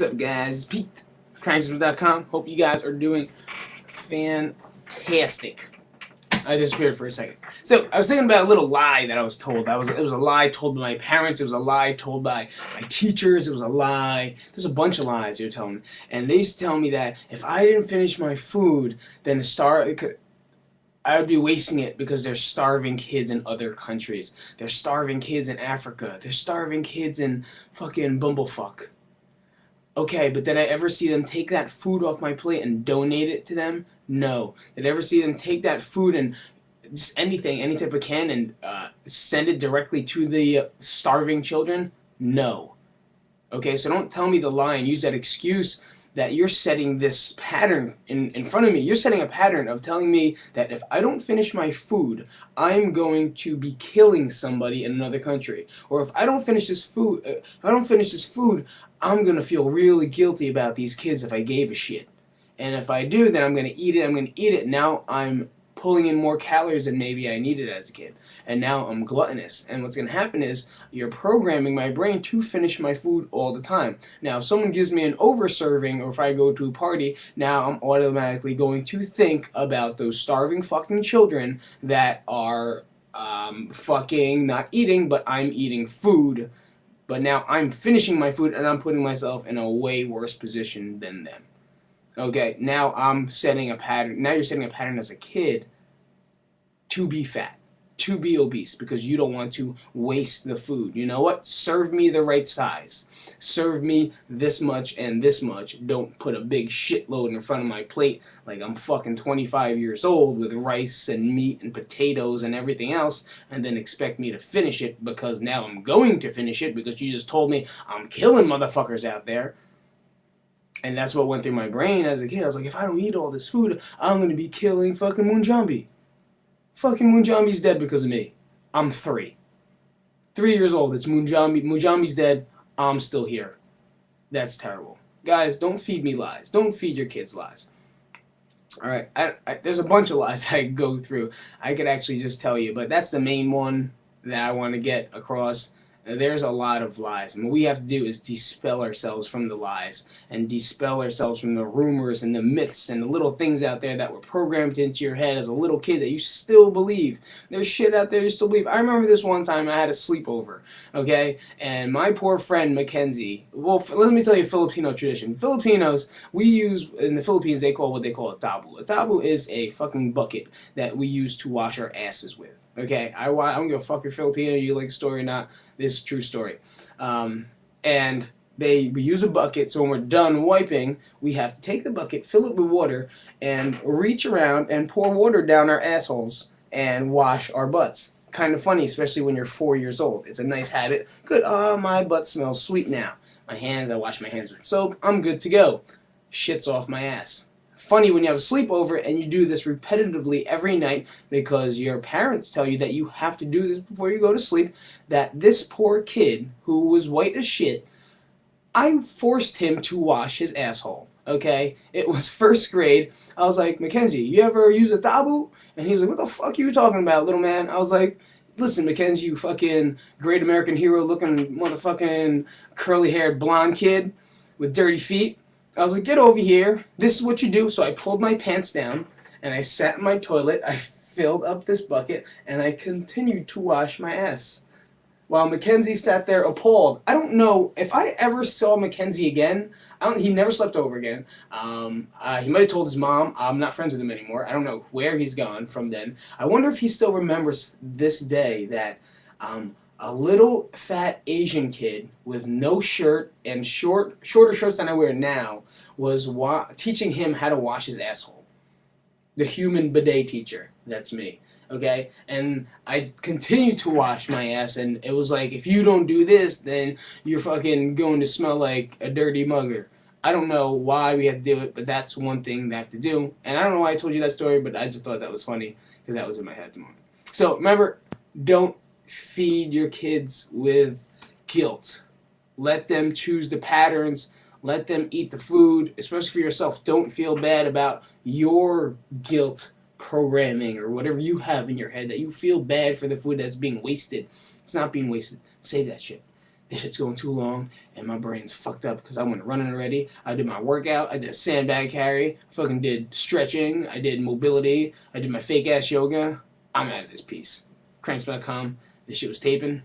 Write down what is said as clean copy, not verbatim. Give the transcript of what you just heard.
What's up, guys? Pete, Krank.com. Hope you guys are doing fantastic. I disappeared for a second. So I was thinking about a little lie that I was told. It was a lie told by my parents. It was a lie told by my teachers. It was a lie. There's a bunch of lies you're telling me, and they used to tell me that if I didn't finish my food, then I would be wasting it because there's starving kids in other countries. There's starving kids in Africa. There's starving kids in fucking Bumblefuck. Okay, but did I ever see them take that food off my plate and donate it to them? No. Did I ever see them take that food and just anything, any type of can, and send it directly to the starving children? No. Okay, so don't tell me the lie and use that excuse that you're setting this pattern in front of me. You're setting a pattern of telling me that if I don't finish my food, I'm going to be killing somebody in another country. Or if I don't finish this food, I'm going to feel really guilty about these kids if I gave a shit. And if I do, then I'm going to eat it. Now I'm pulling in more calories than maybe I needed as a kid. And now I'm gluttonous. And what's going to happen is you're programming my brain to finish my food all the time. Now, if someone gives me an over-serving, or if I go to a party, now I'm automatically going to think about those starving fucking children that are fucking not eating, but I'm eating food. But now I'm finishing my food and I'm putting myself in a way worse position than them. Okay, now I'm setting a pattern. Now you're setting a pattern as a kid to be fat, to be obese, because you don't want to waste the food. You know what? Serve me the right size. Serve me this much and this much. Don't put a big shitload in front of my plate like I'm fucking 25 years old with rice and meat and potatoes and everything else, and then expect me to finish it because now I'm going to finish it because you just told me I'm killing motherfuckers out there. And that's what went through my brain as a kid. I was like, if I don't eat all this food, I'm going to be killing fucking Munjambi. Fucking Munjambi's dead because of me. I'm 3. 3 years old. It's Munjambi. Munjambi's dead. I'm still here. That's terrible. Guys, don't feed me lies. Don't feed your kids lies. Alright, there's a bunch of lies I go through. I could actually just tell you, but that's the main one that I want to get across. There's a lot of lies, and what we have to do is dispel ourselves from the lies and dispel ourselves from the rumors and the myths and the little things out there that were programmed into your head as a little kid that you still believe. There's shit out there you still believe. I remember this one time I had a sleepover, okay, and my poor friend Mackenzie, well, let me tell you a Filipino tradition. Filipinos, we use, in the Philippines, they call what they call a tabu. A tabu is a fucking bucket that we use to wash our asses with. Okay, I don't give a fuck if you're Filipino, you like the story or not. This is a true story. And we use a bucket, so when we're done wiping, we have to take the bucket, fill it with water, and reach around and pour water down our assholes and wash our butts. Kind of funny, especially when you're 4 years old. It's a nice habit. Good, my butt smells sweet now. I wash my hands with soap, I'm good to go. Shit's off my ass. Funny when you have a sleepover and you do this repetitively every night because your parents tell you that you have to do this before you go to sleep, that this poor kid who was white as shit, I forced him to wash his asshole, okay? It was first grade. I was like, Mackenzie, you ever use a tabu? And he was like, what the fuck are you talking about, little man? I was like, listen, Mackenzie, you fucking great American hero looking motherfucking curly-haired blonde kid with dirty feet. I was like, get over here. This is what you do. So I pulled my pants down, and I sat in my toilet. I filled up this bucket, and I continued to wash my ass. While Mackenzie sat there appalled. I don't know if I ever saw Mackenzie again. He never slept over again. He might have told his mom. I'm not friends with him anymore. I don't know where he's gone from then. I wonder if he still remembers this day that a little fat Asian kid with no shirt and shorter shorts than I wear now was teaching him how to wash his asshole. The human bidet teacher. That's me. Okay? And I continued to wash my ass, and it was like, if you don't do this, then you're fucking going to smell like a dirty mugger. I don't know why we have to do it, but that's one thing they have to do. And I don't know why I told you that story, but I just thought that was funny because that was in my head at the moment. So remember, don't feed your kids with guilt. Let them choose the patterns. Let them eat the food, especially for yourself. Don't feel bad about your guilt programming or whatever you have in your head that you feel bad for the food that's being wasted. It's not being wasted. Save that shit. this shit's going too long, and my brain's fucked up because I went running already. I did my workout. I did a sandbag carry. Fucking did stretching. I did mobility. I did my fake ass yoga. I'm out of this piece. Cranks.com. This shit was taping.